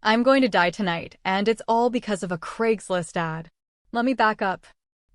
I'm going to die tonight, and it's all because of a Craigslist ad. Let me back up.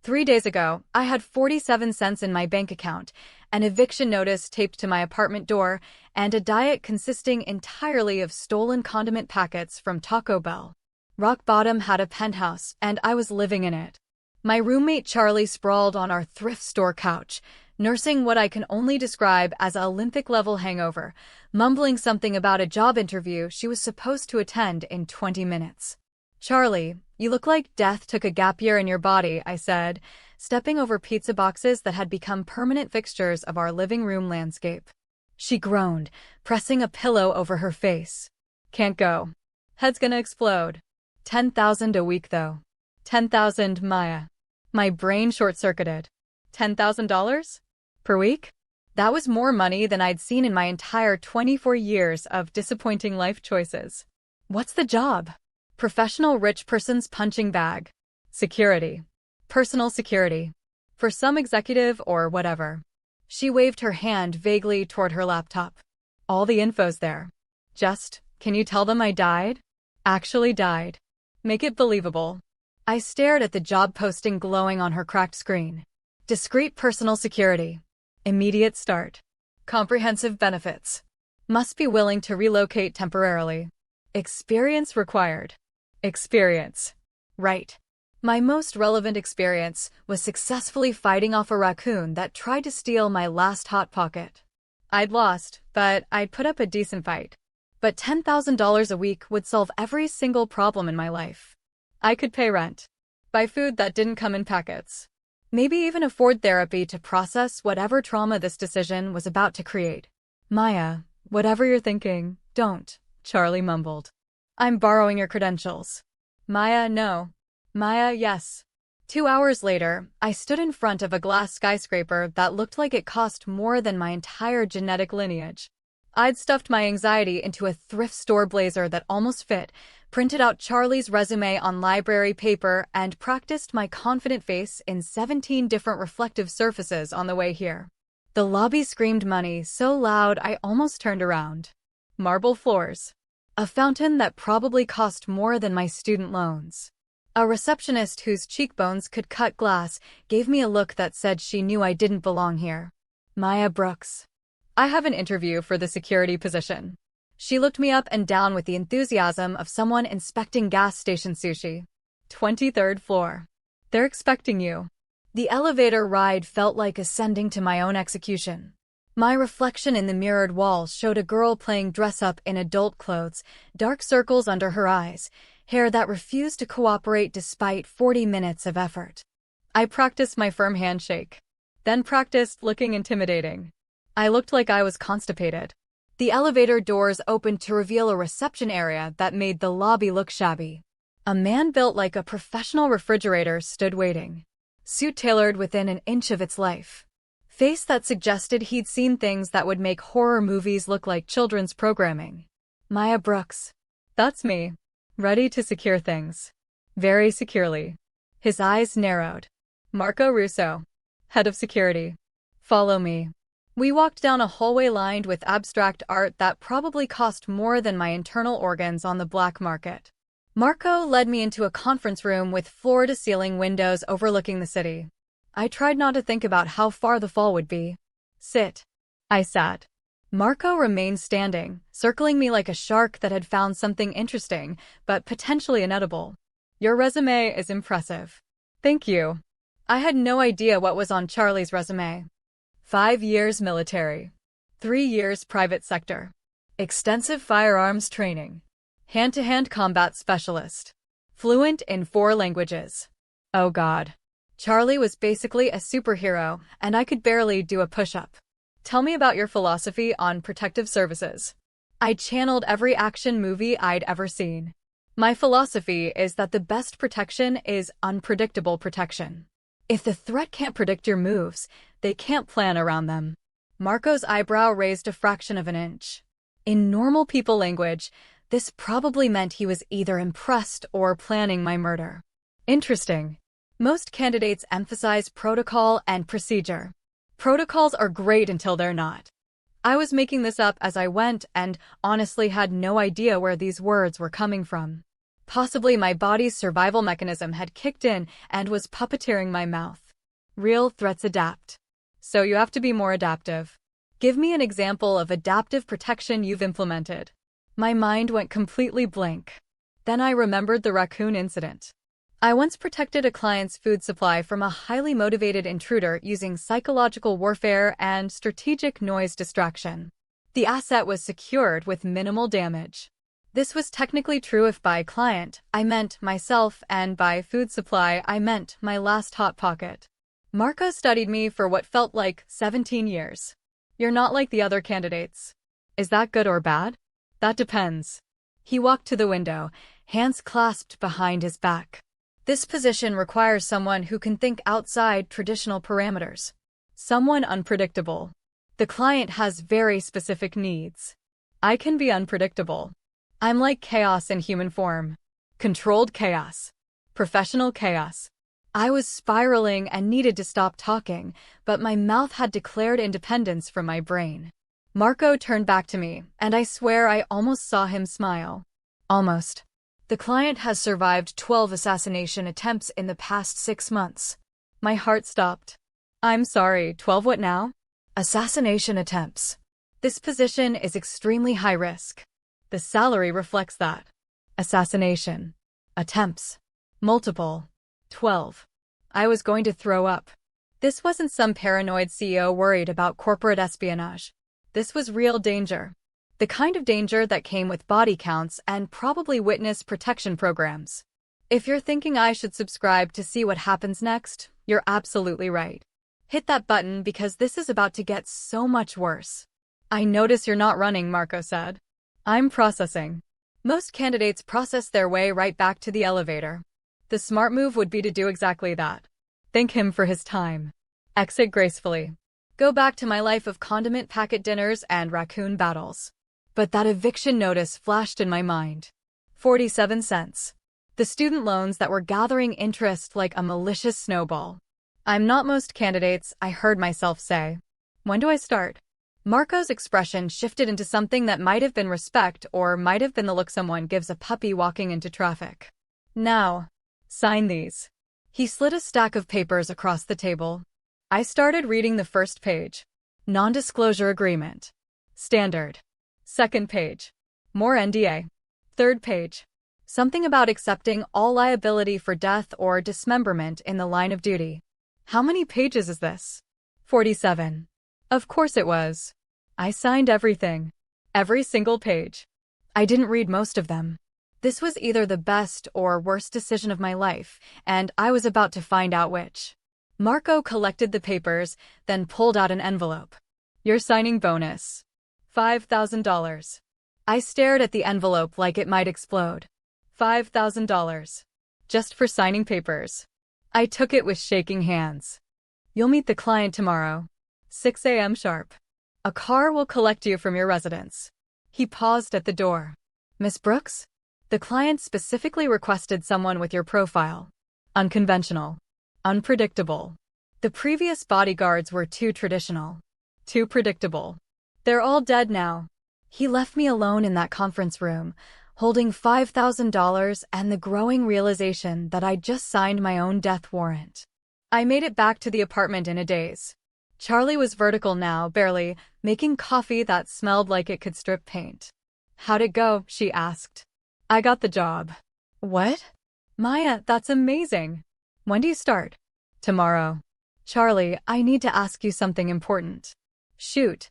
3 days ago, I had 47 cents in my bank account, an eviction notice taped to my apartment door, and a diet consisting entirely of stolen condiment packets from Taco Bell. Rock Bottom had a penthouse, and I was living in it. My roommate Charlie sprawled on our thrift store couch, nursing what I can only describe as an Olympic-level hangover, mumbling something about a job interview she was supposed to attend in 20 minutes. "Charlie, you look like death took a gap year in your body," I said, stepping over pizza boxes that had become permanent fixtures of our living room landscape. She groaned, pressing a pillow over her face. "Can't go. Head's gonna explode. 10,000 a week, though. 10,000, Maya." My brain short-circuited. $10,000? Per week? That was more money than I'd seen in my entire 24 years of disappointing life choices. "What's the job?" "Professional rich person's punching bag. Security. Personal security. For some executive or whatever." She waved her hand vaguely toward her laptop. "All the info's there. Just, can you tell them I died? Actually died. Make it believable." I stared at the job posting glowing on her cracked screen. Discreet personal security. Immediate start. Comprehensive benefits. Must be willing to relocate temporarily. Experience required. Experience. Right. My most relevant experience was successfully fighting off a raccoon that tried to steal my last Hot Pocket. I'd lost, but I'd put up a decent fight. But $10,000 a week would solve every single problem in my life. I could pay rent, buy food that didn't come in packets, maybe even afford therapy to process whatever trauma this decision was about to create. "Maya, whatever you're thinking, don't," Charlie mumbled. "I'm borrowing your credentials." "Maya, no." "Maya, yes." 2 hours later, I stood in front of a glass skyscraper that looked like it cost more than my entire genetic lineage. I'd stuffed my anxiety into a thrift store blazer that almost fit, printed out Charlie's resume on library paper, and practiced my confident face in 17 different reflective surfaces on the way here. The lobby screamed money so loud I almost turned around. Marble floors. A fountain that probably cost more than my student loans. A receptionist whose cheekbones could cut glass gave me a look that said she knew I didn't belong here. "Maya Brooks. I have an interview for the security position." She looked me up and down with the enthusiasm of someone inspecting gas station sushi. 23rd floor. "They're expecting you." The elevator ride felt like ascending to my own execution. My reflection in the mirrored wall showed a girl playing dress-up in adult clothes, dark circles under her eyes, hair that refused to cooperate despite 40 minutes of effort. I practiced my firm handshake, then practiced looking intimidating. I looked like I was constipated. The elevator doors opened to reveal a reception area that made the lobby look shabby. A man built like a professional refrigerator stood waiting. Suit tailored within an inch of its life. Face that suggested he'd seen things that would make horror movies look like children's programming. "Maya Brooks." "That's me. Ready to secure things." Very securely. His eyes narrowed. "Marco Russo. Head of security. Follow me." We walked down a hallway lined with abstract art that probably cost more than my internal organs on the black market. Marco led me into a conference room with floor-to-ceiling windows overlooking the city. I tried not to think about how far the fall would be. "Sit." I sat. Marco remained standing, circling me like a shark that had found something interesting, but potentially inedible. "Your resume is impressive." "Thank you." I had no idea what was on Charlie's resume. 5 years military. 3 years private sector. Extensive firearms training. Hand-to-hand combat specialist. Fluent in 4 languages. Oh God. Charlie was basically a superhero, and I could barely do a push-up. "Tell me about your philosophy on protective services." I channeled every action movie I'd ever seen. "My philosophy is that the best protection is unpredictable protection. If the threat can't predict your moves, they can't plan around them." Marco's eyebrow raised a fraction of an inch. In normal people language, this probably meant he was either impressed or planning my murder. Interesting. Most candidates emphasize protocol and procedure. Protocols are great until they're not. I was making this up as I went and honestly had no idea where these words were coming from. Possibly my body's survival mechanism had kicked in and was puppeteering my mouth. Real threats adapt. So you have to be more adaptive. Give me an example of adaptive protection you've implemented. My mind went completely blank. Then I remembered the raccoon incident. I once protected a client's food supply from a highly motivated intruder using psychological warfare and strategic noise distraction. The asset was secured with minimal damage. This was technically true if by client I meant myself and by food supply I meant my last hot pocket. Marco studied me for what felt like 17 years. You're not like the other candidates. Is that good or bad? That depends. He walked to the window, hands clasped behind his back. This position requires someone who can think outside traditional parameters. Someone unpredictable. The client has very specific needs. I can be unpredictable. I'm like chaos in human form. Controlled chaos. Professional chaos. I was spiraling and needed to stop talking, but my mouth had declared independence from my brain. Marco turned back to me, and I swear I almost saw him smile. Almost. The client has survived 12 assassination attempts in the past 6 months. My heart stopped. I'm sorry, 12 what now? Assassination attempts. This position is extremely high risk. The salary reflects that. Assassination. Attempts. Multiple. 12. I was going to throw up. This wasn't some paranoid CEO worried about corporate espionage. This was real danger. The kind of danger that came with body counts and probably witness protection programs. If you're thinking I should subscribe to see what happens next, you're absolutely right. Hit that button because this is about to get so much worse. I notice you're not running, Marco said. I'm processing. Most candidates process their way right back to the elevator. The smart move would be to do exactly that. Thank him for his time. Exit gracefully. Go back to my life of condiment packet dinners and raccoon battles. But that eviction notice flashed in my mind. 47 cents. The student loans that were gathering interest like a malicious snowball. I'm not most candidates, I heard myself say. When do I start? Marco's expression shifted into something that might have been respect or might have been the look someone gives a puppy walking into traffic. Now. Sign these. He slid a stack of papers across the table. I started reading the first page. Non-disclosure agreement. Standard. Second page. More NDA. Third page. Something about accepting all liability for death or dismemberment in the line of duty. How many pages is this? 47. Of course it was. I signed everything. Every single page. I didn't read most of them. This was either the best or worst decision of my life, and I was about to find out which. Marco collected the papers, then pulled out an envelope. Your signing bonus. $5,000. I stared at the envelope like it might explode. $5,000. Just for signing papers. I took it with shaking hands. You'll meet the client tomorrow. 6 a.m. sharp. A car will collect you from your residence. He paused at the door. Miss Brooks? The client specifically requested someone with your profile. Unconventional. Unpredictable. The previous bodyguards were too traditional. Too predictable. They're all dead now. He left me alone in that conference room, holding $5,000 and the growing realization that I'd just signed my own death warrant. I made it back to the apartment in a daze. Charlie was vertical now, barely, making coffee that smelled like it could strip paint. How'd it go? She asked. I got the job. What? Maya, that's amazing. When do you start? Tomorrow. Charlie, I need to ask you something important. Shoot.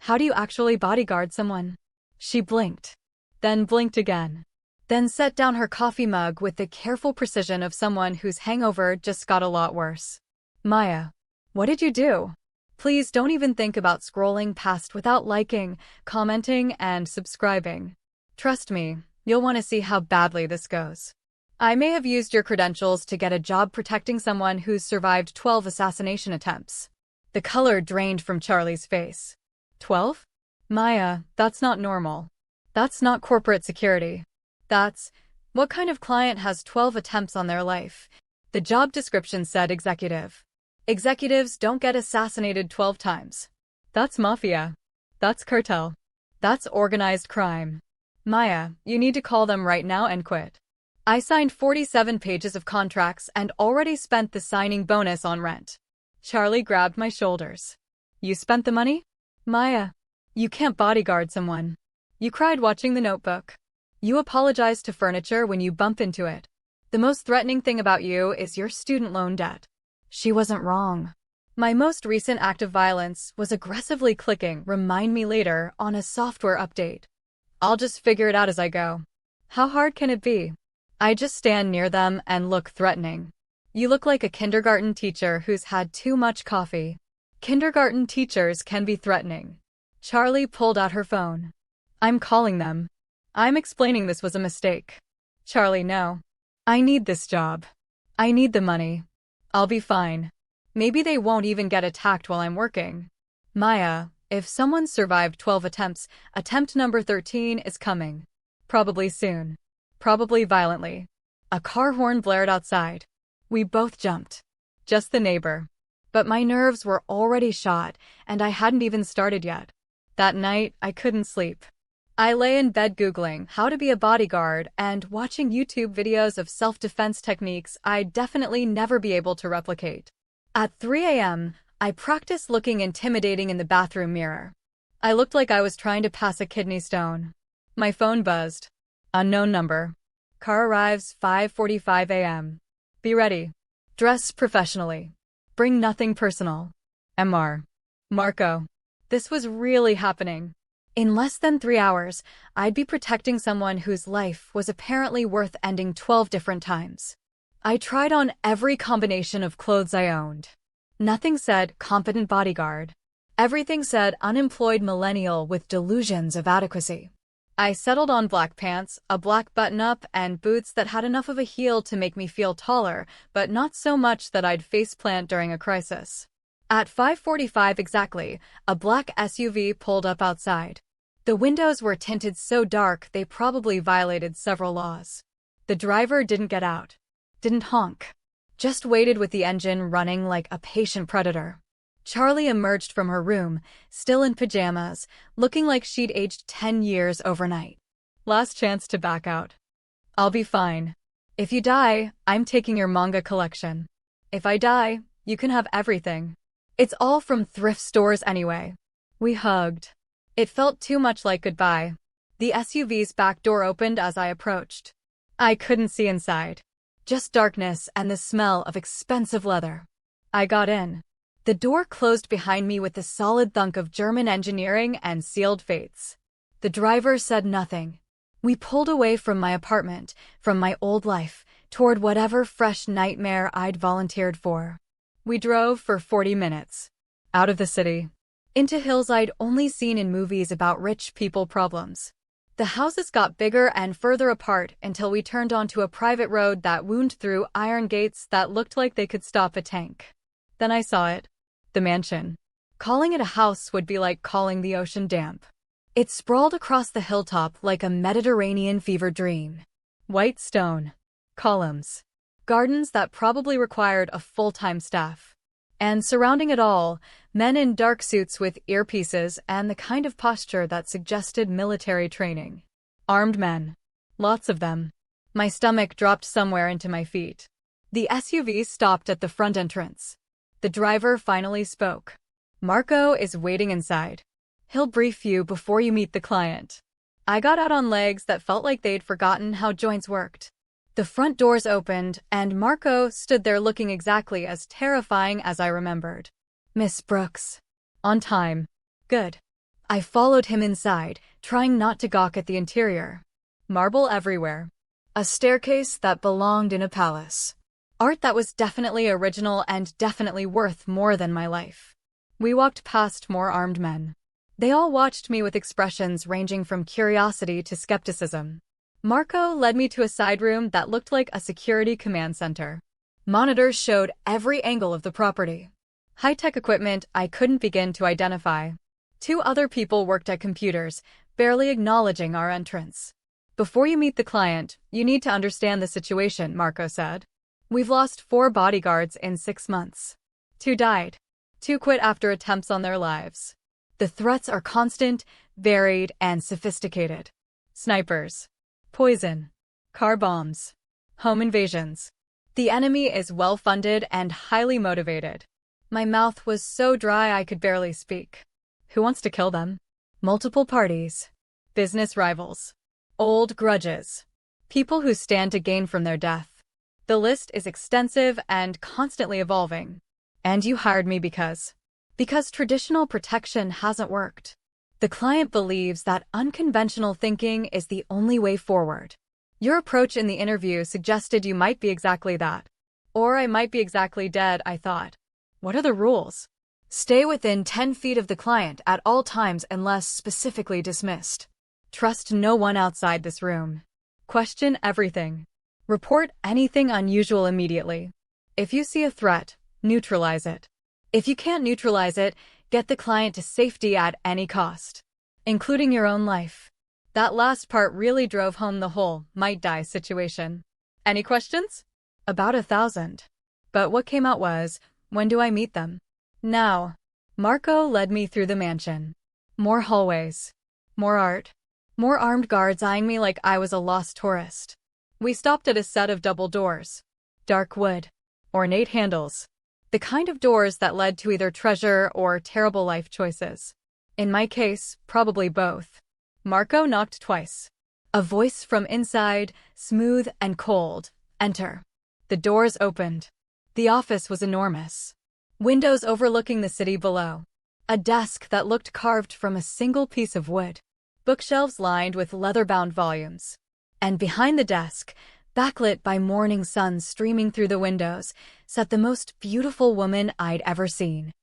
How do you actually bodyguard someone? She blinked. Then blinked again. Then set down her coffee mug with the careful precision of someone whose hangover just got a lot worse. Maya, what did you do? Please don't even think about scrolling past without liking, commenting, and subscribing. Trust me, you'll want to see how badly this goes. I may have used your credentials to get a job protecting someone who's survived 12 assassination attempts. The color drained from Charlie's face. 12? Maya, that's not normal. That's not corporate security. That's, what kind of client has 12 attempts on their life? The job description said executive. Executives don't get assassinated 12 times. That's Mafia. That's cartel. That's organized crime. Maya, you need to call them right now and quit. I signed 47 pages of contracts and already spent the signing bonus on rent. Charlie grabbed my shoulders. You spent the money? Maya, you can't bodyguard someone. You cried watching The Notebook. You apologize to furniture when you bump into it. The most threatening thing about you is your student loan debt. She wasn't wrong. My most recent act of violence was aggressively clicking "Remind me later" on a software update. I'll just figure it out as I go. How hard can it be? I just stand near them and look threatening. You look like a kindergarten teacher who's had too much coffee. Kindergarten teachers can be threatening. Charlie pulled out her phone. I'm calling them. I'm explaining this was a mistake. Charlie, no. I need this job. I need the money. I'll be fine. Maybe they won't even get attacked while I'm working. Maya, if someone survived 12 attempts, attempt number 13 is coming. Probably soon. Probably violently. A car horn blared outside. We both jumped. Just the neighbor. But my nerves were already shot, and I hadn't even started yet. That night, I couldn't sleep. I lay in bed Googling how to be a bodyguard and watching YouTube videos of self-defense techniques I'd definitely never be able to replicate. At 3 a.m., I practiced looking intimidating in the bathroom mirror. I looked like I was trying to pass a kidney stone. My phone buzzed. Unknown number. Car arrives 5:45 a.m. Be ready. Dress professionally. Bring nothing personal. Mr. Marco. This was really happening. In less than 3 hours, I'd be protecting someone whose life was apparently worth ending 12 different times. I tried on every combination of clothes I owned. Nothing said competent bodyguard. Everything said unemployed millennial with delusions of adequacy. I settled on black pants, a black button-up, and boots that had enough of a heel to make me feel taller, but not so much that I'd faceplant during a crisis. At 5:45 exactly, a black SUV pulled up outside. The windows were tinted so dark they probably violated several laws. The driver didn't get out. Didn't honk. Just waited with the engine running like a patient predator. Charlie emerged from her room, still in pajamas, looking like she'd aged 10 years overnight. Last chance to back out. I'll be fine. If you die, I'm taking your manga collection. If I die, you can have everything. It's all from thrift stores anyway. We hugged. It felt too much like goodbye. The SUV's back door opened as I approached. I couldn't see inside. Just darkness and the smell of expensive leather. I got in. The door closed behind me with the solid thunk of German engineering and sealed fates. The driver said nothing. We pulled away from my apartment, from my old life, toward whatever fresh nightmare I'd volunteered for. We drove for 40 minutes. Out of the city. Into hills I'd only seen in movies about rich people problems. The houses got bigger and further apart until we turned onto a private road that wound through iron gates that looked like they could stop a tank. Then I saw it. The mansion. Calling it a house would be like calling the ocean damp. It sprawled across the hilltop like a Mediterranean fever dream. White stone. Columns. Gardens that probably required a full-time staff. And surrounding it all, men in dark suits with earpieces and the kind of posture that suggested military training. Armed men. Lots of them. My stomach dropped somewhere into my feet. The SUV stopped at the front entrance. The driver finally spoke. Marco is waiting inside. He'll brief you before you meet the client. I got out on legs that felt like they'd forgotten how joints worked. The front doors opened, and Marco stood there looking exactly as terrifying as I remembered. Miss Brooks. On time. Good. I followed him inside, trying not to gawk at the interior. Marble everywhere. A staircase that belonged in a palace. Art that was definitely original and definitely worth more than my life. We walked past more armed men. They all watched me with expressions ranging from curiosity to skepticism. Marco led me to a side room that looked like a security command center. Monitors showed every angle of the property. High-tech equipment I couldn't begin to identify. 2 other people worked at computers, barely acknowledging our entrance. Before you meet the client, you need to understand the situation, Marco said. We've lost 4 bodyguards in 6 months. 2 died. 2 quit after attempts on their lives. The threats are constant, varied, and sophisticated. Snipers, poison, car bombs, home invasions. The enemy is well-funded and highly motivated. My mouth was so dry I could barely speak. Who wants to kill them? Multiple parties, business rivals, old grudges, people who stand to gain from their death. The list is extensive and constantly evolving. And you hired me because traditional protection hasn't worked. The client believes that unconventional thinking is the only way forward. Your approach in the interview suggested you might be exactly that. Or I might be exactly dead, I thought. What are the rules? Stay within 10 feet of the client at all times unless specifically dismissed. Trust no one outside this room. Question everything. Report anything unusual immediately. If you see a threat, neutralize it. If you can't neutralize it, get the client to safety at any cost, including your own life. That last part really drove home the whole might die situation. Any questions? About 1,000. But what came out was, when do I meet them? Now. Marco led me through the mansion. More hallways. More art. More armed guards eyeing me like I was a lost tourist. We stopped at a set of double doors. Dark wood. Ornate handles. The kind of doors that led to either treasure or terrible life choices. In my case, probably both. Marco knocked twice. A voice from inside, smooth and cold. Enter. The doors opened. The office was enormous. Windows overlooking the city below. A desk that looked carved from a single piece of wood. Bookshelves lined with leather-bound volumes. And behind the desk, backlit by morning sun streaming through the windows, sat the most beautiful woman I'd ever seen.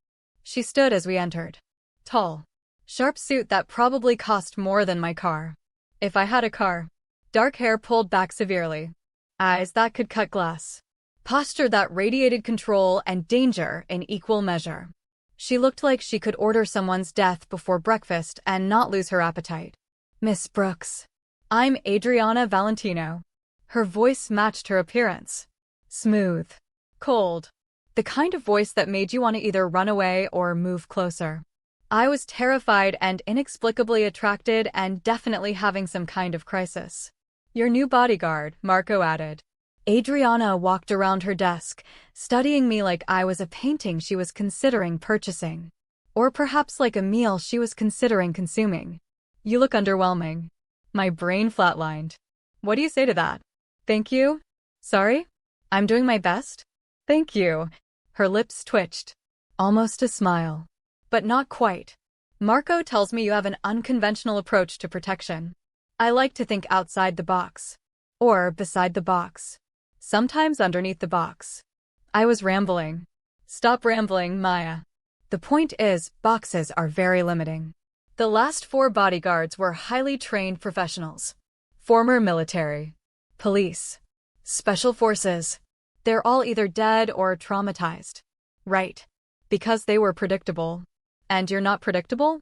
She stood as we entered. Tall. Sharp suit that probably cost more than my car. If I had a car. Dark hair pulled back severely. Eyes that could cut glass. Posture that radiated control and danger in equal measure. She looked like she could order someone's death before breakfast and not lose her appetite. Miss Brooks. I'm Adriana Valentino. Her voice matched her appearance. Smooth. Cold. The kind of voice that made you want to either run away or move closer. I was terrified and inexplicably attracted and definitely having some kind of crisis. Your new bodyguard, Marco added. Adriana walked around her desk, studying me like I was a painting she was considering purchasing. Or perhaps like a meal she was considering consuming. You look underwhelming. My brain flatlined. What do you say to that? Thank you? Sorry? I'm doing my best? Thank you. Her lips twitched. Almost a smile. But not quite. Marco tells me you have an unconventional approach to protection. I like to think outside the box. Or beside the box. Sometimes underneath the box. I was rambling. Stop rambling, Maya. The point is, boxes are very limiting. The last 4 bodyguards were highly trained professionals. Former military. Police. Special forces. They're all either dead or traumatized. Right. Because they were predictable. And you're not predictable?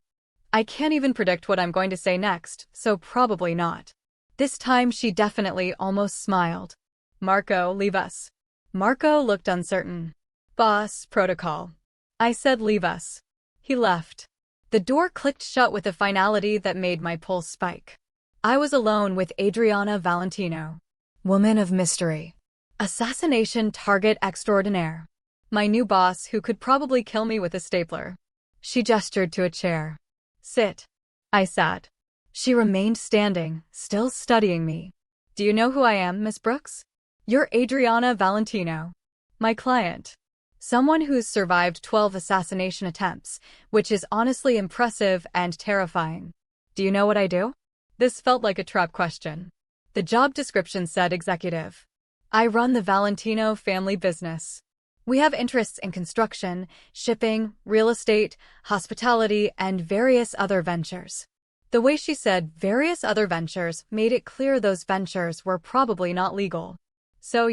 I can't even predict what I'm going to say next, so probably not. This time she definitely almost smiled. Marco, leave us. Marco looked uncertain. Boss, protocol. I said leave us. He left. The door clicked shut with a finality that made my pulse spike. I was alone with Adriana Valentino. Woman of mystery. Assassination target extraordinaire. My new boss who could probably kill me with a stapler. She gestured to a chair. Sit. I sat. She remained standing, still studying me. Do you know who I am, Miss Brooks? You're Adriana Valentino. My client. Someone who's survived 12 assassination attempts, which is honestly impressive and terrifying. Do you know what I do? This felt like a trap question. The job description said executive. I run the Valentino family business. We have interests in construction, shipping, real estate, hospitality, and various other ventures. The way she said various other ventures made it clear those ventures were probably not legal. So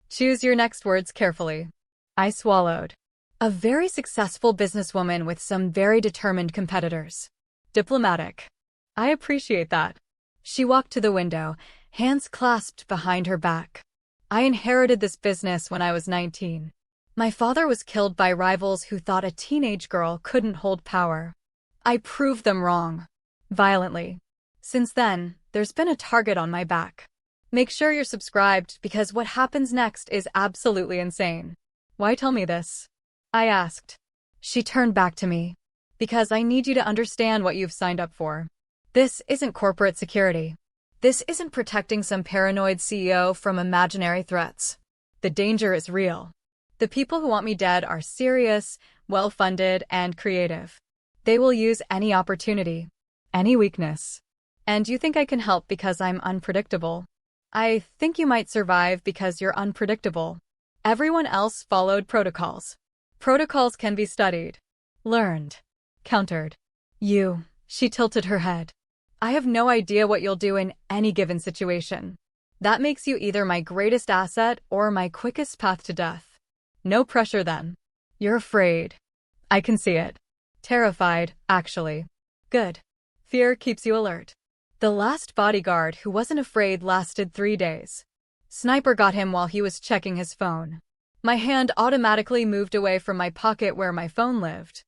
choose your next words carefully. I swallowed. A very successful businesswoman with some very determined competitors. Diplomatic. I appreciate that. She walked to the window, hands clasped behind her back. I inherited this business when I was 19. My father was killed by rivals who thought a teenage girl couldn't hold power. I proved them wrong. Violently. Since then, there's been a target on my back. Make sure you're subscribed because what happens next is absolutely insane. Why tell me this? I asked. She turned back to me. Because I need you to understand what you've signed up for. This isn't corporate security. This isn't protecting some paranoid CEO from imaginary threats. The danger is real. The people who want me dead are serious, well-funded, and creative. They will use any opportunity, any weakness. And you think I can help because I'm unpredictable? I think you might survive because you're unpredictable. Everyone else followed protocols. Protocols can be studied, learned, countered. She tilted her head. I have no idea what you'll do in any given situation. That makes you either my greatest asset or my quickest path to death. No pressure then. You're afraid. I can see it. Terrified, actually. Good. Fear keeps you alert. The last bodyguard who wasn't afraid lasted 3 days. Sniper got him while he was checking his phone. My hand automatically moved away from my pocket where my phone lived.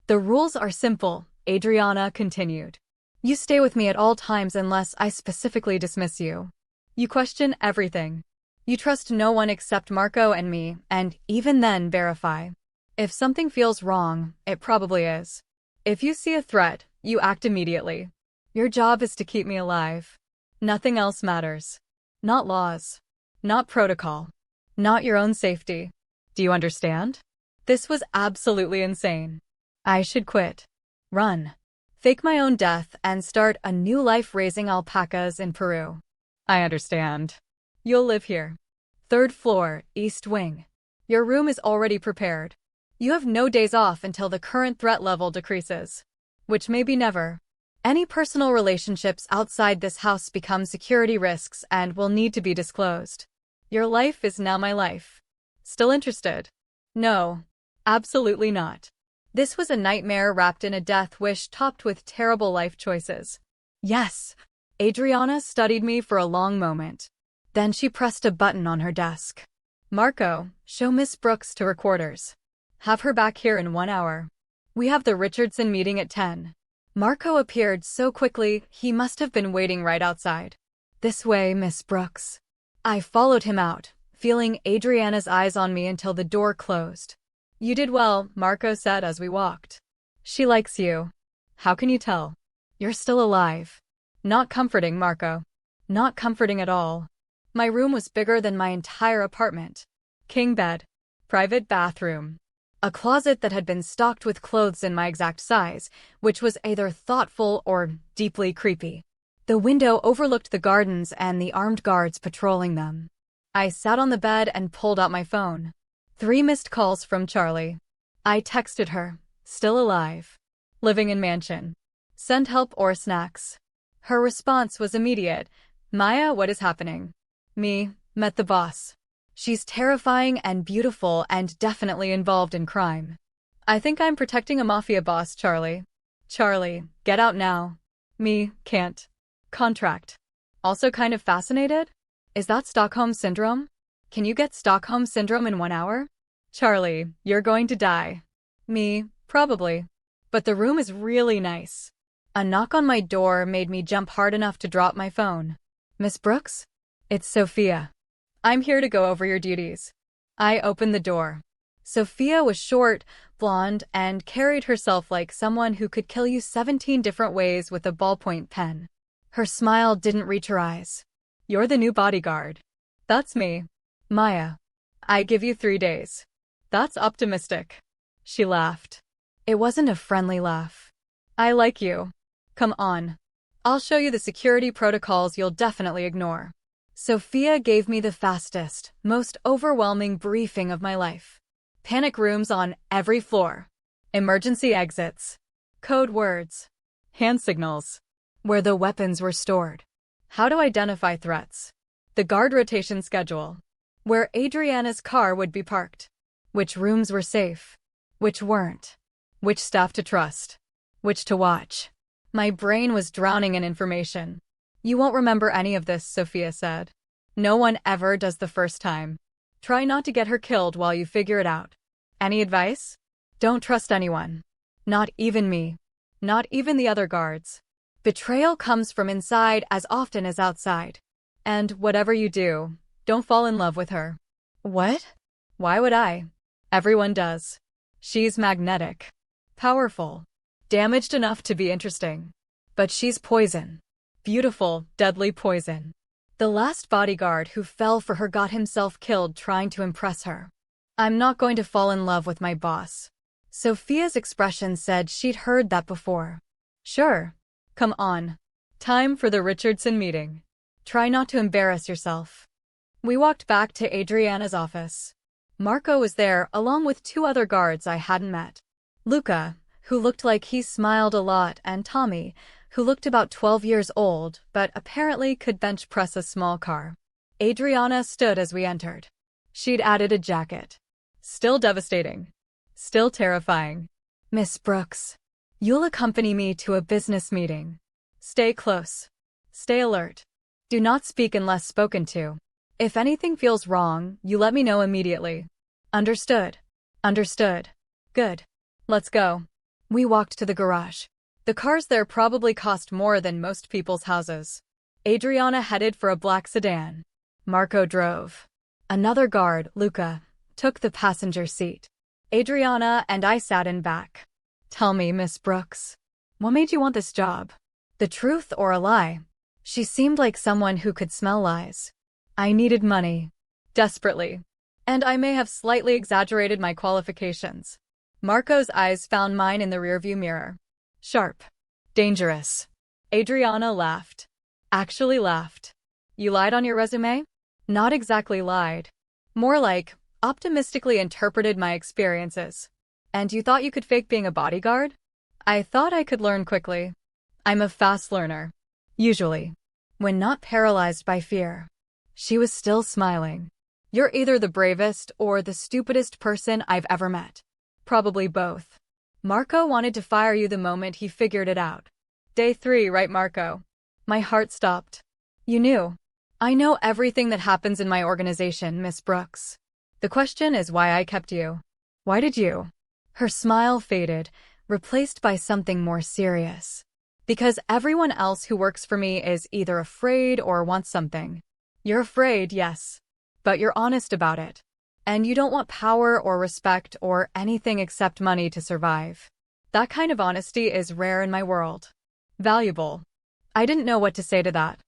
The rules are simple, Adriana continued. You stay with me at all times unless I specifically dismiss you. You question everything. You trust no one except Marco and me, and even then verify. If something feels wrong, it probably is. If you see a threat, you act immediately. Your job is to keep me alive. Nothing else matters. Not laws. Not protocol. Not your own safety. Do you understand? This was absolutely insane. I should quit. Run. Fake my own death and start a new life raising alpacas in Peru. I understand. You'll live here. 3rd floor, East Wing. Your room is already prepared. You have no days off until the current threat level decreases. Which may be never. Any personal relationships outside this house become security risks and will need to be disclosed. Your life is now my life. Still interested? No. Absolutely not. This was a nightmare wrapped in a death wish topped with terrible life choices. Yes. Adriana studied me for a long moment. Then she pressed a button on her desk. Marco, show Miss Brooks to recorders. Have her back here in 1 hour. We have the Richardson meeting at 10. Marco appeared so quickly, he must have been waiting right outside. This way, Miss Brooks. I followed him out, feeling Adriana's eyes on me until the door closed. You did well, Marco said as we walked. She likes you. How can you tell? You're still alive. Not comforting, Marco. Not comforting at all. My room was bigger than my entire apartment. King bed. Private bathroom. A closet that had been stocked with clothes in my exact size, which was either thoughtful or deeply creepy. The window overlooked the gardens and the armed guards patrolling them. I sat on the bed and pulled out my phone. 3 missed calls from Charlie. I texted her, still alive. Living in mansion. Send help or snacks. Her response was immediate. Maya, what is happening? Me, met the boss. She's terrifying and beautiful and definitely involved in crime. I think I'm protecting a mafia boss, Charlie. Charlie, get out now. Me, can't. Contract. Also kind of fascinated? Is that Stockholm Syndrome? Can you get Stockholm Syndrome in 1 hour? Charlie, you're going to die. Me, probably. But the room is really nice. A knock on my door made me jump hard enough to drop my phone. Miss Brooks? It's Sophia. I'm here to go over your duties. I opened the door. Sophia was short, blonde, and carried herself like someone who could kill you 17 different ways with a ballpoint pen. Her smile didn't reach her eyes. You're the new bodyguard. That's me. Maya. I give you 3 days. That's optimistic. She laughed. It wasn't a friendly laugh. I like you. Come on. I'll show you the security protocols you'll definitely ignore. Sophia gave me the fastest, most overwhelming briefing of my life. Panic rooms on every floor. Emergency exits. Code words. Hand signals. Where the weapons were stored. How to identify threats. The guard rotation schedule. Where Adriana's car would be parked. Which rooms were safe. Which weren't. Which staff to trust. Which to watch. My brain was drowning in information. You won't remember any of this, Sophia said. No one ever does the first time. Try not to get her killed while you figure it out. Any advice? Don't trust anyone. Not even me. Not even the other guards. Betrayal comes from inside as often as outside. And whatever you do, don't fall in love with her. What? Why would I? Everyone does. She's magnetic. Powerful. Damaged enough to be interesting. But she's poison. Beautiful, deadly poison. The last bodyguard who fell for her got himself killed trying to impress her. I'm not going to fall in love with my boss. Sophia's expression said she'd heard that before. Sure. Come on. Time for the Richardson meeting. Try not to embarrass yourself. We walked back to Adriana's office. Marco was there along with 2 other guards I hadn't met. Luca, who looked like he smiled a lot, and Tommy, who looked about 12 years old, but apparently could bench press a small car. Adriana stood as we entered. She'd added a jacket. Still devastating. Still terrifying. Miss Brooks, you'll accompany me to a business meeting. Stay close. Stay alert. Do not speak unless spoken to. If anything feels wrong, you let me know immediately. Understood. Understood. Good. Let's go. We walked to the garage. The cars there probably cost more than most people's houses. Adriana headed for a black sedan. Marco drove. Another guard, Luca, took the passenger seat. Adriana and I sat in back. Tell me, Miss Brooks, what made you want this job? The truth or a lie? She seemed like someone who could smell lies. I needed money. Desperately. And I may have slightly exaggerated my qualifications. Marco's eyes found mine in the rearview mirror. Sharp. Dangerous. Adriana laughed. Actually laughed. You lied on your resume? Not exactly lied. More like, optimistically interpreted my experiences. And you thought you could fake being a bodyguard? I thought I could learn quickly. I'm a fast learner. Usually. When not paralyzed by fear. She was still smiling. You're either the bravest or the stupidest person I've ever met. Probably both. Marco wanted to fire you the moment he figured it out. Day 3, right, Marco? My heart stopped. You knew. I know everything that happens in my organization, Miss Brooks. The question is why I kept you. Why did you? Her smile faded, replaced by something more serious. Because everyone else who works for me is either afraid or wants something. You're afraid, yes. But you're honest about it. And you don't want power or respect or anything except money to survive. That kind of honesty is rare in my world. Valuable. I didn't know what to say to that.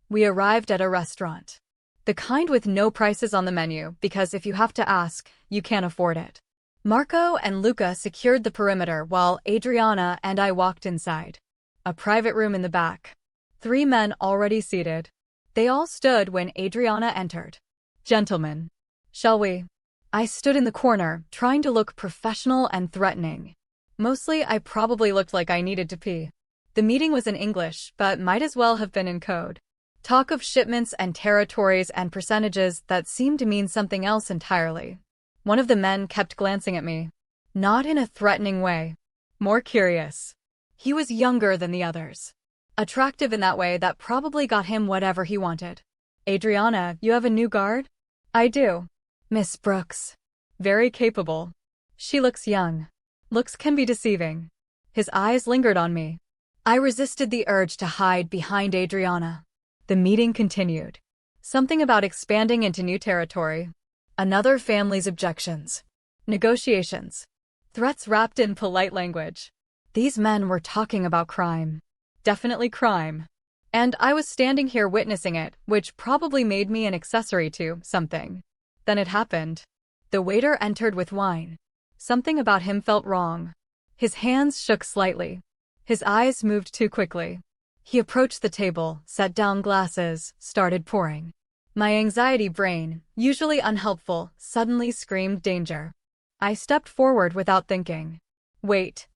We arrived at a restaurant. The kind with no prices on the menu, because if you have to ask, you can't afford it. Marco and Luca secured the perimeter while Adriana and I walked inside. A private room in the back. 3 men already seated. They all stood when Adriana entered. Gentlemen. Shall we? I stood in the corner, trying to look professional and threatening. Mostly, I probably looked like I needed to pee. The meeting was in English, but might as well have been in code. Talk of shipments and territories and percentages that seemed to mean something else entirely. One of the men kept glancing at me. Not in a threatening way. More curious. He was younger than the others. Attractive in that way that probably got him whatever he wanted. Adriana, you have a new guard? I do. Miss Brooks. Very capable. She looks young. Looks can be deceiving. His eyes lingered on me. I resisted the urge to hide behind Adriana. The meeting continued. Something about expanding into new territory. Another family's objections. Negotiations. Threats wrapped in polite language. These men were talking about crime. Definitely crime. And I was standing here witnessing it, which probably made me an accessory to something. Then it happened. The waiter entered with wine. Something about him felt wrong. His hands shook slightly. His eyes moved too quickly. He approached the table, set down glasses, started pouring. My anxiety brain, usually unhelpful, suddenly screamed danger. I stepped forward without thinking. Wait.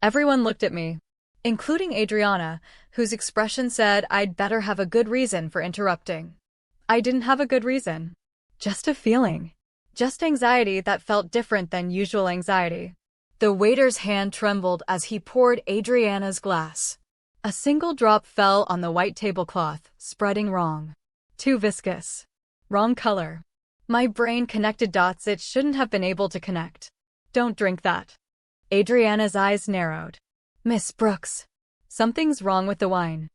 Everyone looked at me, including Adriana, whose expression said I'd better have a good reason for interrupting. I didn't have a good reason. Just a feeling. Just anxiety that felt different than usual anxiety. The waiter's hand trembled as he poured Adriana's glass. A single drop fell on the white tablecloth, spreading wrong. Too viscous. Wrong color. My brain connected dots it shouldn't have been able to connect. Don't drink that. Adriana's eyes narrowed. Miss Brooks. Something's wrong with the wine.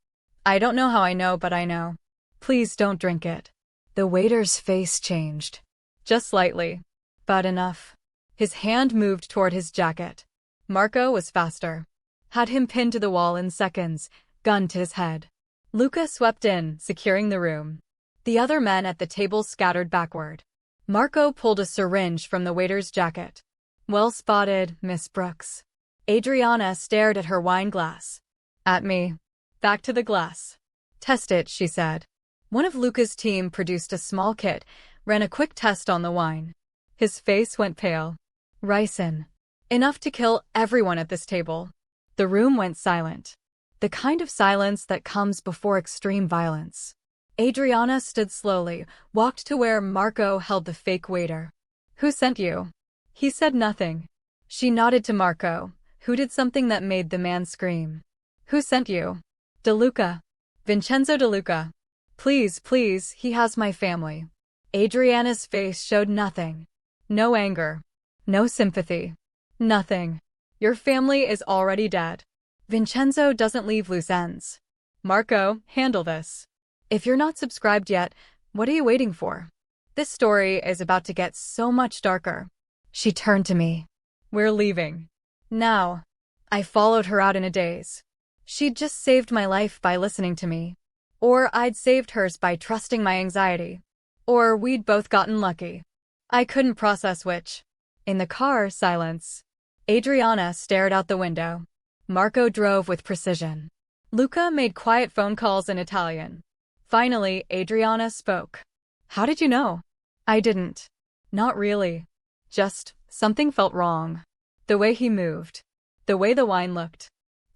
I don't know how I know, but I know. Please don't drink it. The waiter's face changed. Just slightly. But enough. His hand moved toward his jacket. Marco was faster. Had him pinned to the wall in seconds, gun to his head. Luca swept in, securing the room. The other men at the table scattered backward. Marco pulled a syringe from the waiter's jacket. Well spotted, Miss Brooks. Adriana stared at her wine glass. At me. Back to the glass. Test it, she said. One of Luca's team produced a small kit, ran a quick test on the wine. His face went pale. Ricin. Enough to kill everyone at this table. The room went silent. The kind of silence that comes before extreme violence. Adriana stood slowly, walked to where Marco held the fake waiter. Who sent you? He said nothing. She nodded to Marco, who did something that made the man scream. Who sent you? De Luca. Vincenzo De Luca. Please, please, he has my family. Adriana's face showed nothing. No anger. No sympathy. Nothing. Your family is already dead. Vincenzo doesn't leave loose ends. Marco, handle this. If you're not subscribed yet, what are you waiting for? This story is about to get so much darker. She turned to me. We're leaving. Now. I followed her out in a daze. She'd just saved my life by listening to me. Or I'd saved hers by trusting my anxiety. Or we'd both gotten lucky. I couldn't process which. In the car, silence. Adriana stared out the window. Marco drove with precision. Luca made quiet phone calls in Italian. Finally, Adriana spoke. How did you know? I didn't. Not really. Just, something felt wrong. The way he moved. The way the wine looked.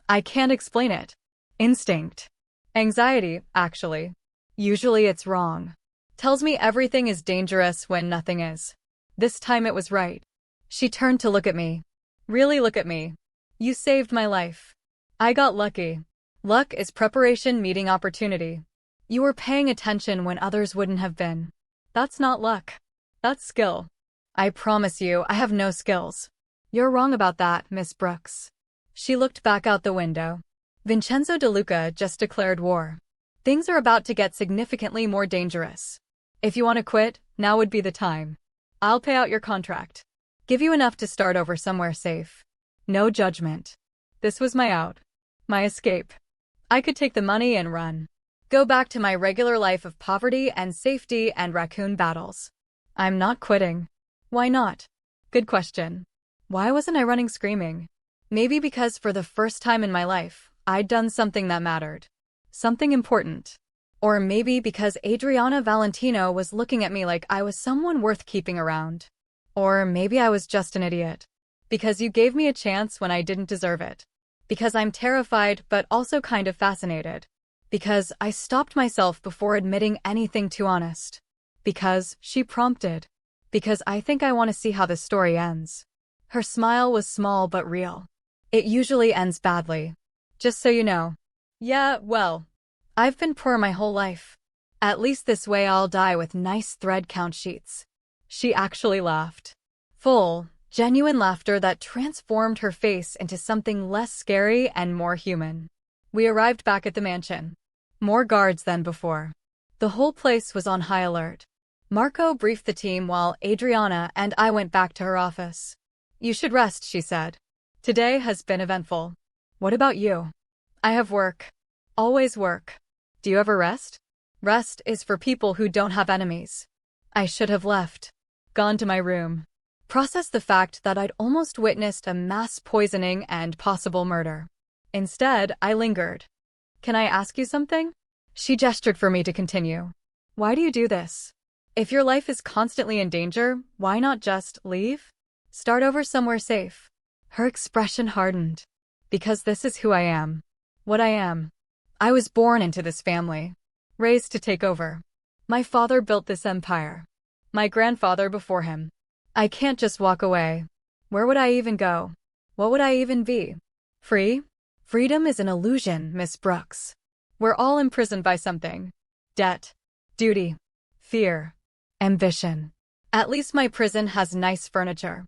I can't explain it. Instinct. Anxiety, actually. Usually it's wrong. Tells me everything is dangerous when nothing is. This time it was right. She turned to look at me. Really look at me. You saved my life. I got lucky. Luck is preparation meeting opportunity. You were paying attention when others wouldn't have been. That's not luck. That's skill. I promise you, I have no skills. You're wrong about that, Miss Brooks. She looked back out the window. Vincenzo De Luca just declared war. Things are about to get significantly more dangerous. If you want to quit, now would be the time. I'll pay out your contract. Give you enough to start over somewhere safe. No judgment. This was my out. My escape. I could take the money and run. Go back to my regular life of poverty and safety and raccoon battles. I'm not quitting. Why not? Good question. Why wasn't I running screaming? Maybe because for the first time in my life, I'd done something that mattered. Something important. Or maybe because Adriana Valentino was looking at me like I was someone worth keeping around. Or maybe I was just an idiot. Because you gave me a chance when I didn't deserve it. Because I'm terrified but also kind of fascinated. Because I stopped myself before admitting anything too honest. Because she prompted. Because I think I want to see how this story ends. Her smile was small but real. It usually ends badly. Just so you know. Yeah, well. I've been poor my whole life. At least this way I'll die with nice thread count sheets. She actually laughed. Full, genuine laughter that transformed her face into something less scary and more human. We arrived back at the mansion. More guards than before. The whole place was on high alert. Marco briefed the team while Adriana and I went back to her office. You should rest, she said. Today has been eventful. What about you? I have work. Always work. Do you ever rest? Rest is for people who don't have enemies. I should have left. Gone to my room. Processed the fact that I'd almost witnessed a mass poisoning and possible murder. Instead, I lingered. Can I ask you something? She gestured for me to continue. Why do you do this? If your life is constantly in danger, why not just leave? Start over somewhere safe. Her expression hardened. Because this is who I am. What I am. I was born into this family. Raised to take over. My father built this empire. My grandfather before him. I can't just walk away. Where would I even go? What would I even be? Free? Freedom is an illusion, Miss Brooks. We're all imprisoned by something. Debt. Duty. Fear. Ambition. At least my prison has nice furniture.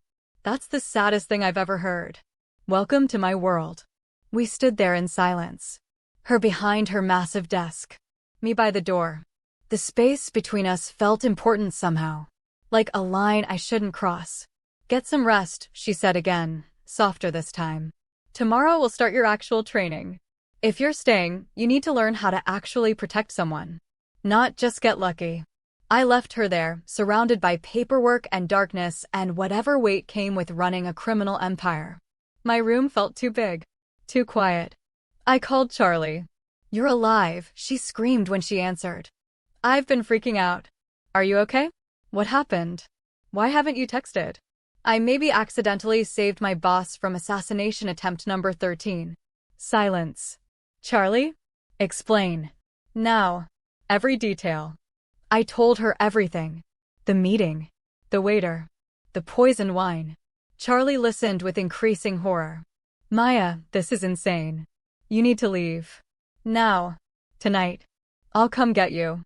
That's the saddest thing I've ever heard. Welcome to my world. We stood there in silence. Her behind her massive desk. Me by the door. The space between us felt important somehow. Like a line I shouldn't cross. Get some rest, she said again, softer this time. Tomorrow we'll start your actual training. If you're staying, you need to learn how to actually protect someone. Not just get lucky. I left her there, surrounded by paperwork and darkness and whatever weight came with running a criminal empire. My room felt too big. Too quiet. I called Charlie. You're alive, she screamed when she answered. I've been freaking out. Are you okay? What happened? Why haven't you texted? I maybe accidentally saved my boss from assassination attempt number 13. Silence. Charlie? Explain. Now. Every detail. I told her everything. The meeting. The waiter. The poison wine. Charlie listened with increasing horror. Maya, this is insane. You need to leave. Now. Tonight. I'll come get you.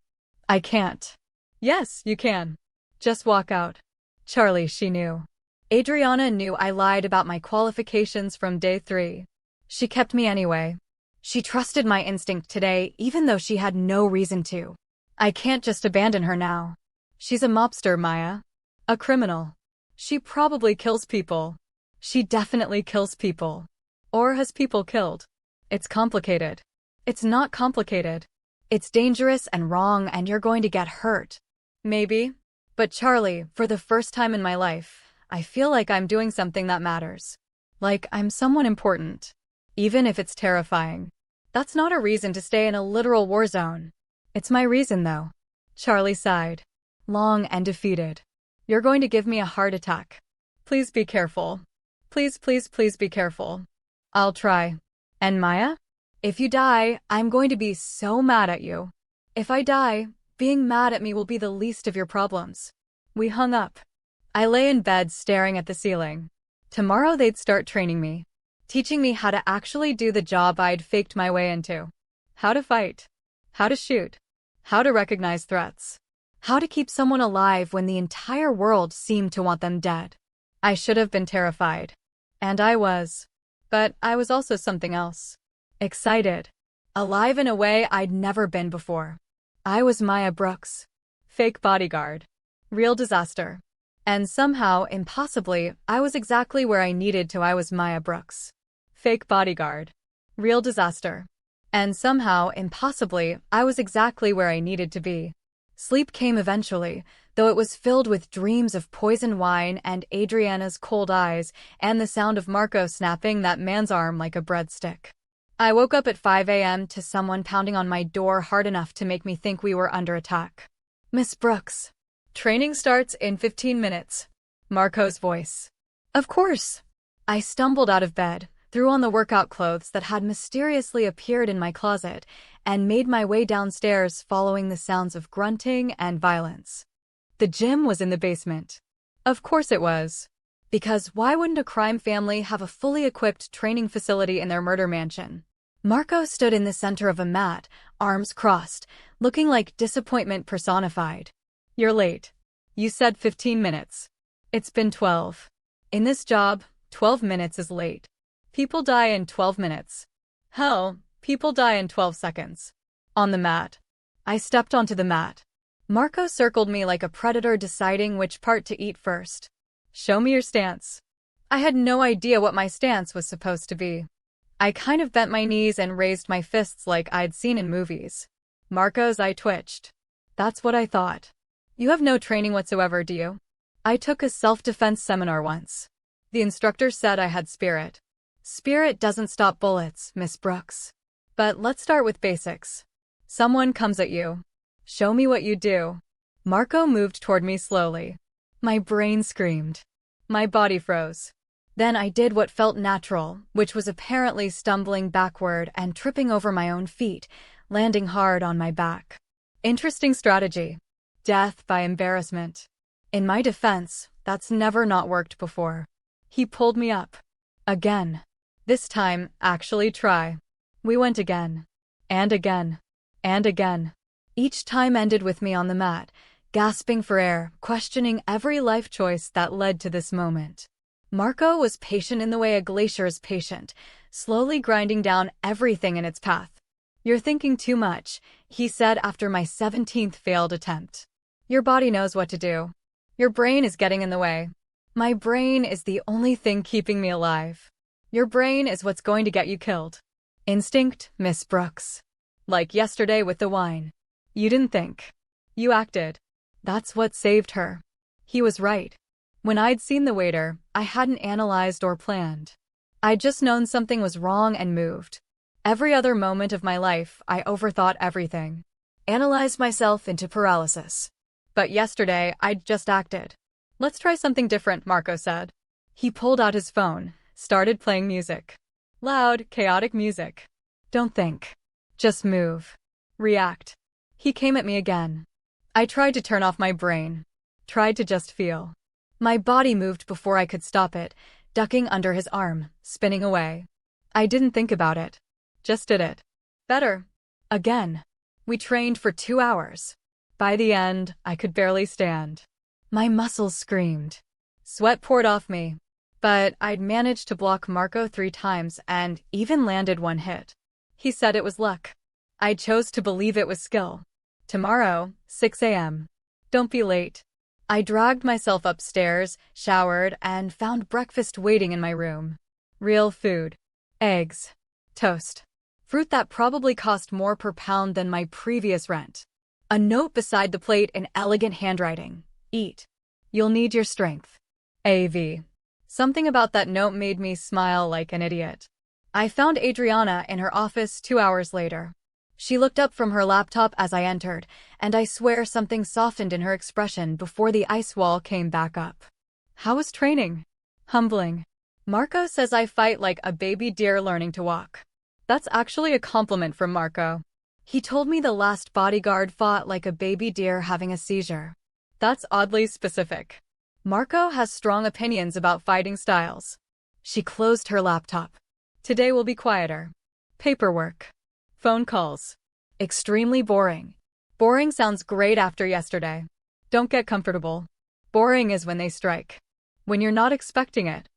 I can't. Yes, you can. Just walk out. Charlie, she knew. Adriana knew I lied about my qualifications from day 3. She kept me anyway. She trusted my instinct today, even though she had no reason to. I can't just abandon her now. She's a mobster, Maya. A criminal. She probably kills people. She definitely kills people. Or has people killed. It's complicated. It's not complicated. It's dangerous and wrong, and you're going to get hurt. Maybe. But Charlie, for the first time in my life, I feel like I'm doing something that matters. Like I'm someone important. Even if it's terrifying. That's not a reason to stay in a literal war zone. It's my reason, though. Charlie sighed. Long and defeated. You're going to give me a heart attack. Please be careful. Please, please, please be careful. I'll try. And Maya? If you die, I'm going to be so mad at you. If I die, being mad at me will be the least of your problems. We hung up. I lay in bed staring at the ceiling. Tomorrow they'd start training me. Teaching me how to actually do the job I'd faked my way into. How to fight. How to shoot. How to recognize threats. How to keep someone alive when the entire world seemed to want them dead. I should have been terrified. And I was. But I was also something else. Excited. Alive in a way I'd never been before. I was Maya Brooks. Fake bodyguard. Real disaster. And somehow, impossibly, I was exactly where I needed to. I was Maya Brooks. Fake bodyguard. Real disaster. And somehow, impossibly, I was exactly where I needed to be. Sleep came eventually, though it was filled with dreams of poison wine and Adriana's cold eyes and the sound of Marco snapping that man's arm like a breadstick. I woke up at 5 a.m. to someone pounding on my door hard enough to make me think we were under attack. Miss Brooks. Training starts in 15 minutes. Marco's voice. Of course. I stumbled out of bed, threw on the workout clothes that had mysteriously appeared in my closet, and made my way downstairs following the sounds of grunting and violence. The gym was in the basement. Of course it was. Because why wouldn't a crime family have a fully equipped training facility in their murder mansion? Marco stood in the center of a mat, arms crossed, looking like disappointment personified. You're late. You said 15 minutes. It's been 12. In this job, 12 minutes is late. People die in 12 minutes. Hell, people die in 12 seconds. On the mat. I stepped onto the mat. Marco circled me like a predator deciding which part to eat first. Show me your stance. I had no idea what my stance was supposed to be. I kind of bent my knees and raised my fists like I'd seen in movies. Marco's eye twitched. That's what I thought. You have no training whatsoever, do you? I took a self-defense seminar once. The instructor said I had spirit. Spirit doesn't stop bullets, Miss Brooks. But let's start with basics. Someone comes at you. Show me what you do. Marco moved toward me slowly. My brain screamed. My body froze. Then I did what felt natural, which was apparently stumbling backward and tripping over my own feet, landing hard on my back. Interesting strategy. Death by embarrassment. In my defense, that's never not worked before. He pulled me up. Again. This time, actually try. We went again. And again. And again. Each time ended with me on the mat, gasping for air, questioning every life choice that led to this moment. Marco was patient in the way a glacier is patient, slowly grinding down everything in its path. "You're thinking too much," he said after my 17th failed attempt. "Your body knows what to do. Your brain is getting in the way." "My brain is the only thing keeping me alive." "Your brain is what's going to get you killed." Instinct, Miss Brooks. Like yesterday with the wine. You didn't think. You acted. That's what saved her. He was right. When I'd seen the waiter, I hadn't analyzed or planned. I'd just known something was wrong and moved. Every other moment of my life, I overthought everything. Analyzed myself into paralysis. But yesterday, I'd just acted. "Let's try something different," Marco said. He pulled out his phone, started playing music. Loud, chaotic music. "Don't think. Just move. React." He came at me again. I tried to turn off my brain. Tried to just feel. My body moved before I could stop it, ducking under his arm, spinning away. I didn't think about it. Just did it. Better. Again. We trained for 2 hours. By the end, I could barely stand. My muscles screamed. Sweat poured off me. But I'd managed to block Marco 3 times and even landed 1 hit. He said it was luck. I chose to believe it was skill. Tomorrow, 6 a.m. Don't be late. I dragged myself upstairs, showered, and found breakfast waiting in my room. Real food. Eggs. Toast. Fruit that probably cost more per pound than my previous rent. A note beside the plate in elegant handwriting. Eat. You'll need your strength. AV. Something about that note made me smile like an idiot. I found Adriana in her office 2 hours later. She looked up from her laptop as I entered, and I swear something softened in her expression before the ice wall came back up. "How was training?" "Humbling. Marco says I fight like a baby deer learning to walk." That's actually a compliment from Marco. He told me the last bodyguard fought like a baby deer having a seizure. That's oddly specific. Marco has strong opinions about fighting styles. She closed her laptop. "Today will be quieter. Paperwork. Phone calls. Extremely boring." Boring sounds great after yesterday. Don't get comfortable. Boring is when they strike. When you're not expecting it.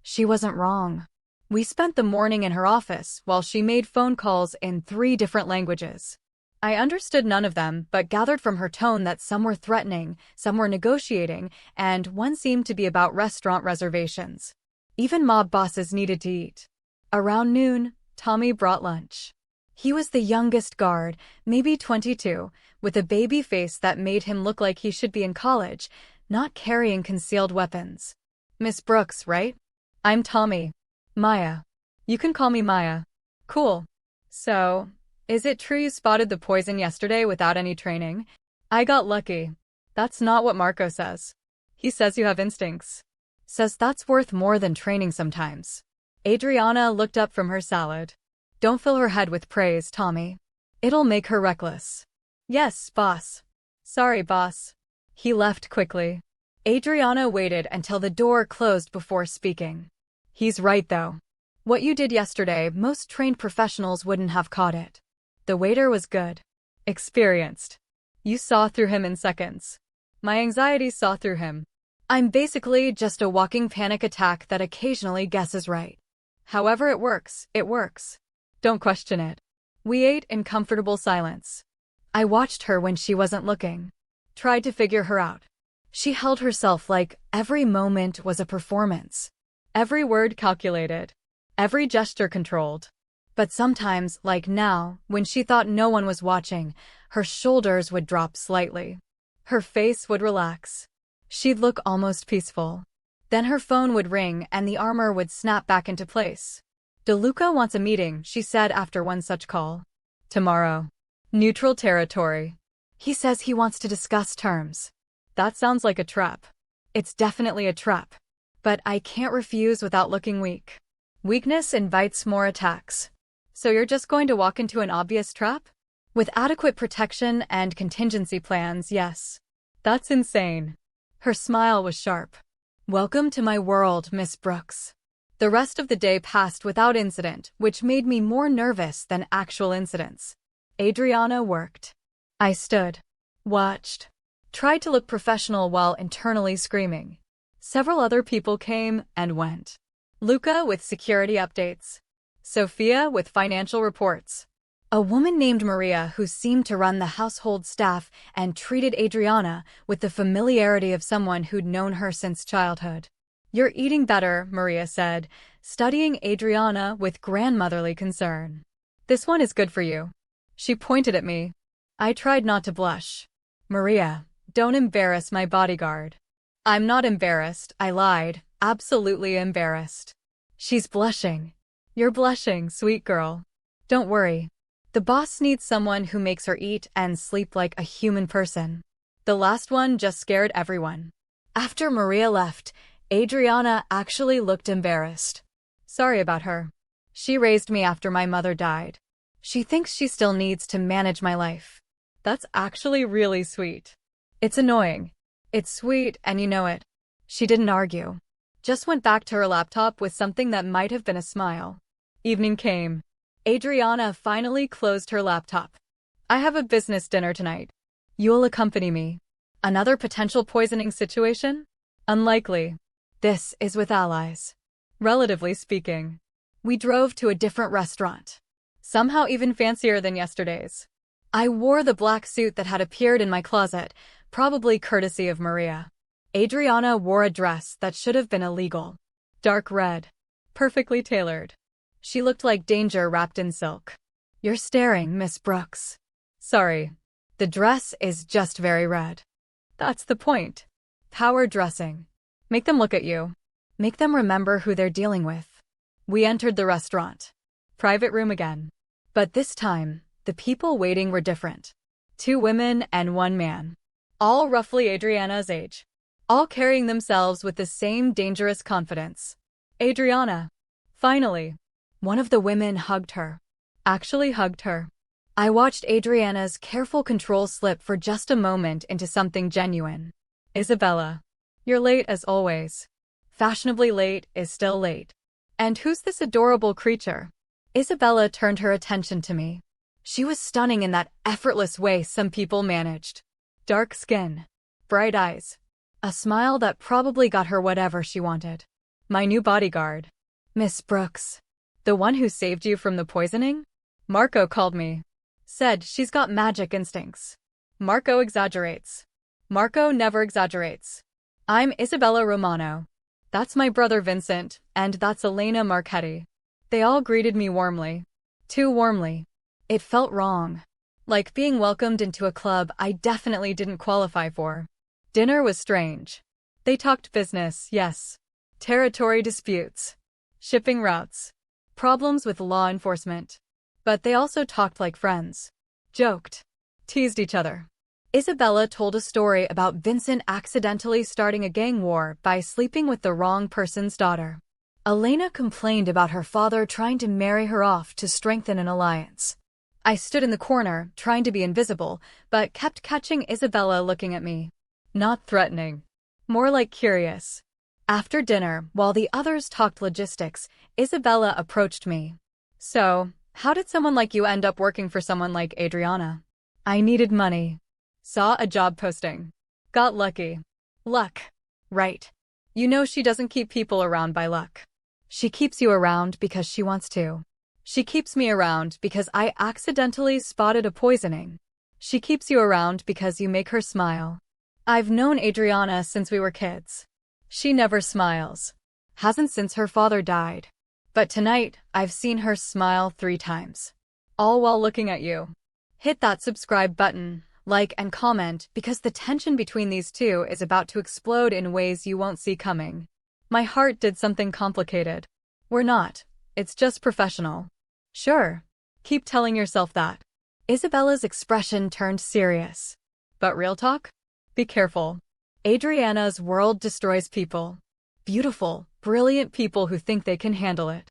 She wasn't wrong. We spent the morning in her office while she made phone calls in 3 different languages. I understood none of them, but gathered from her tone that some were threatening, some were negotiating, and one seemed to be about restaurant reservations. Even mob bosses needed to eat. Around noon, Tommy brought lunch. He was the youngest guard, maybe 22, with a baby face that made him look like he should be in college, not carrying concealed weapons. "Miss Brooks, right? I'm Tommy. Maya. You can call me Maya." "Cool. So, is it true you spotted the poison yesterday without any training?" "I got lucky." "That's not what Marco says. He says you have instincts. Says that's worth more than training sometimes." Adriana looked up from her salad. "Don't fill her head with praise, Tommy. It'll make her reckless." "Yes, boss." "Sorry, boss." He left quickly. Adriana waited until the door closed before speaking. "He's right, though. What you did yesterday, most trained professionals wouldn't have caught it. The waiter was good. Experienced. You saw through him in seconds. My anxiety saw through him. I'm basically just a walking panic attack that occasionally guesses right. However it works, it works. Don't question it." We ate in comfortable silence. I watched her when she wasn't looking. Tried to figure her out. She held herself like every moment was a performance. Every word calculated. Every gesture controlled. But sometimes, like now, when she thought no one was watching, her shoulders would drop slightly. Her face would relax. She'd look almost peaceful. Then her phone would ring and the armor would snap back into place. "DeLuca wants a meeting," she said after one such call. "Tomorrow. Neutral territory. He says he wants to discuss terms." That sounds like a trap. It's definitely a trap. But I can't refuse without looking weak. Weakness invites more attacks. "So you're just going to walk into an obvious trap?" "With adequate protection and contingency plans, yes." "That's insane." Her smile was sharp. "Welcome to my world, Miss Brooks." The rest of the day passed without incident, which made me more nervous than actual incidents. Adriana worked. I stood. Watched. Tried to look professional while internally screaming. Several other people came and went. Luca with security updates. Sophia with financial reports. A woman named Maria who seemed to run the household staff and treated Adriana with the familiarity of someone who'd known her since childhood. "You're eating better," Maria said, studying Adriana with grandmotherly concern. "This one is good for you." She pointed at me. I tried not to blush. "Maria, don't embarrass my bodyguard." "I'm not embarrassed," I lied, absolutely embarrassed. She's blushing. "You're blushing, sweet girl. Don't worry. The boss needs someone who makes her eat and sleep like a human person." The last one just scared everyone. After Maria left, Adriana actually looked embarrassed. Sorry about her. She raised me after my mother died. She thinks she still needs to manage my life. That's actually really sweet. It's annoying. It's sweet, and you know it. She didn't argue. Just went back to her laptop with something that might have been a smile. Evening came. Adriana finally closed her laptop. "I have a business dinner tonight. You'll accompany me." Another potential poisoning situation? Unlikely. This is with allies. Relatively speaking. We drove to a different restaurant. Somehow even fancier than yesterday's. I wore the black suit that had appeared in my closet, probably courtesy of Maria. Adriana wore a dress that should have been illegal. Dark red. Perfectly tailored. She looked like danger wrapped in silk. "You're staring, Miss Brooks." "Sorry. The dress is just very red." That's the point. Power dressing. Make them look at you. Make them remember who they're dealing with. We entered the restaurant. Private room again. But this time, the people waiting were different. 2 women and 1 man. All roughly Adriana's age. All carrying themselves with the same dangerous confidence. "Adriana." Finally. One of the women hugged her. Actually hugged her. I watched Adriana's careful control slip for just a moment into something genuine. "Isabella. You're late as always." Fashionably late is still late. "And who's this adorable creature?" Isabella turned her attention to me. She was stunning in that effortless way some people managed. Dark skin. Bright eyes. A smile that probably got her whatever she wanted. "My new bodyguard. Miss Brooks. The one who saved you from the poisoning?" Marco called me. Said she's got magic instincts. Marco exaggerates. Marco never exaggerates. "I'm Isabella Romano. That's my brother Vincent, and that's Elena Marchetti." They all greeted me warmly. Too warmly. It felt wrong. Like being welcomed into a club I definitely didn't qualify for. Dinner was strange. They talked business, yes. Territory disputes. Shipping routes. Problems with law enforcement. But they also talked like friends. Joked. Teased each other. Isabella told a story about Vincent accidentally starting a gang war by sleeping with the wrong person's daughter. Elena complained about her father trying to marry her off to strengthen an alliance. I stood in the corner, trying to be invisible, but kept catching Isabella looking at me. Not threatening. More like curious. After dinner, while the others talked logistics, Isabella approached me. "So, how did someone like you end up working for someone like Adriana?" "I needed money. Saw a job posting. Got lucky." "Luck. Right. You know she doesn't keep people around by luck. She keeps you around because she wants to. She keeps me around because I accidentally spotted a poisoning. She keeps you around because you make her smile. I've known Adriana since we were kids. She never smiles. Hasn't since her father died. But tonight, I've seen her smile 3 times. All while looking at you." Hit that subscribe button, like and comment because the tension between these two is about to explode in ways you won't see coming. My heart did something complicated. We're not. It's just professional. Sure. Keep telling yourself that. Isabella's expression turned serious. But real talk? Be careful. Adriana's world destroys people. Beautiful, brilliant people who think they can handle it.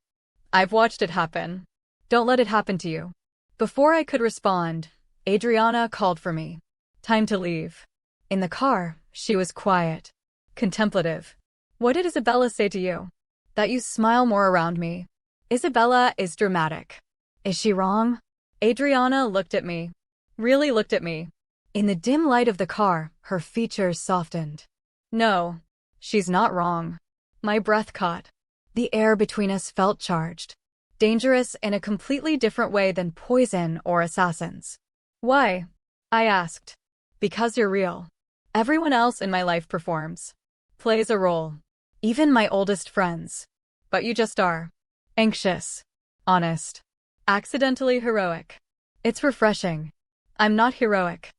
I've watched it happen. Don't let it happen to you. Before I could respond, Adriana called for me. Time to leave. In the car, she was quiet. Contemplative. "What did Isabella say to you?" "That you smile more around me." Isabella is dramatic. Is she wrong? Adriana looked at me. Really looked at me. In the dim light of the car, her features softened. No. She's not wrong. My breath caught. The air between us felt charged. Dangerous in a completely different way than poison or assassins. Why? I asked. Because you're real. Everyone else in my life performs. Plays a role. Even my oldest friends. But you just are. Anxious. Honest. Accidentally heroic. It's refreshing. I'm not heroic.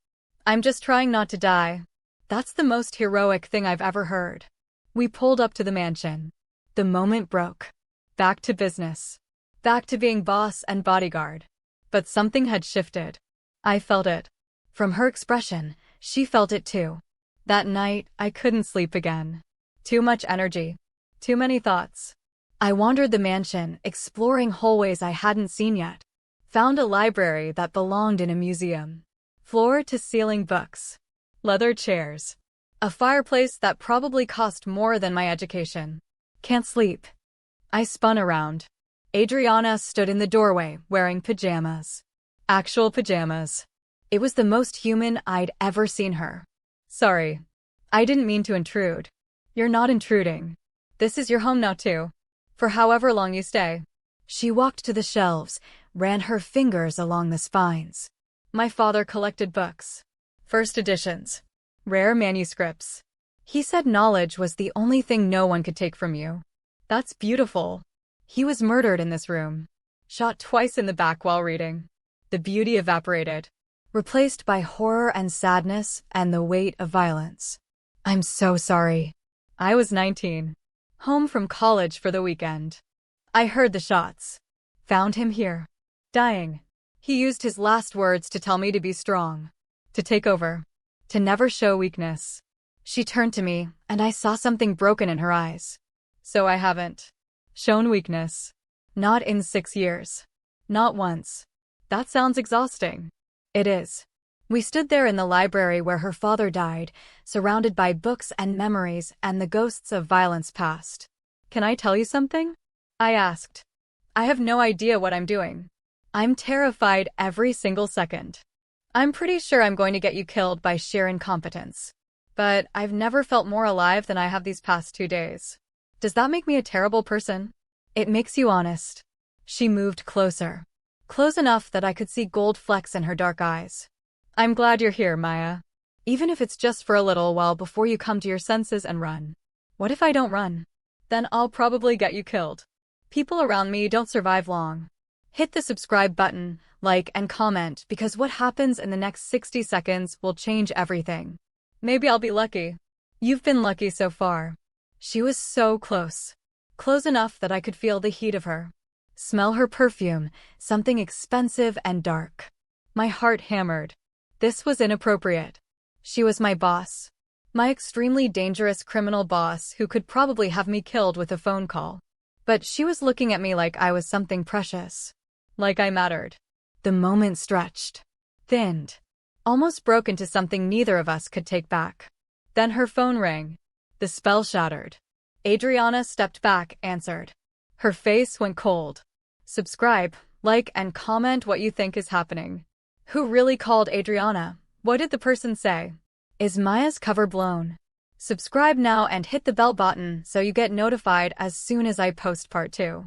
I'm just trying not to die. That's the most heroic thing I've ever heard. We pulled up to the mansion. The moment broke. Back to business. Back to being boss and bodyguard. But something had shifted. I felt it. From her expression, she felt it too. That night, I couldn't sleep again. Too much energy. Too many thoughts. I wandered the mansion, exploring hallways I hadn't seen yet. Found a library that belonged in a museum. Floor-to-ceiling books. Leather chairs. A fireplace that probably cost more than my education. Can't sleep. I spun around. Adriana stood in the doorway, wearing pajamas. Actual pajamas. It was the most human I'd ever seen her. Sorry. I didn't mean to intrude. You're not intruding. This is your home now too. For however long you stay. She walked to the shelves, ran her fingers along the spines. My father collected books. First editions. Rare manuscripts. He said knowledge was the only thing no one could take from you. That's beautiful. He was murdered in this room. Shot twice in the back while reading. The beauty evaporated. Replaced by horror and sadness and the weight of violence. I'm so sorry. I was 19. Home from college for the weekend. I heard the shots. Found him here. Dying. He used his last words to tell me to be strong. To take over. To never show weakness. She turned to me, and I saw something broken in her eyes. So I haven't shown weakness. Not in 6 years. Not once. That sounds exhausting. It is. We stood there in the library where her father died, surrounded by books and memories and the ghosts of violence past. Can I tell you something? I asked. I have no idea what I'm doing. I'm terrified every single second. I'm pretty sure I'm going to get you killed by sheer incompetence. But I've never felt more alive than I have these past 2 days. Does that make me a terrible person? It makes you honest. She moved closer. Close enough that I could see gold flecks in her dark eyes. I'm glad you're here, Maya. Even if it's just for a little while before you come to your senses and run. What if I don't run? Then I'll probably get you killed. People around me don't survive long. Hit the subscribe button, like, and comment because what happens in the next 60 seconds will change everything. Maybe I'll be lucky. You've been lucky so far. She was so close. Close enough that I could feel the heat of her. Smell her perfume, something expensive and dark. My heart hammered. This was inappropriate. She was my boss. My extremely dangerous criminal boss who could probably have me killed with a phone call. But she was looking at me like I was something precious. Like I mattered. The moment stretched. Thinned. Almost broke into something neither of us could take back. Then her phone rang. The spell shattered. Adriana stepped back, answered. Her face went cold. Subscribe, like, and comment what you think is happening. Who really called Adriana? What did the person say? Is Maya's cover blown? Subscribe now and hit the bell button so you get notified as soon as I post part 2.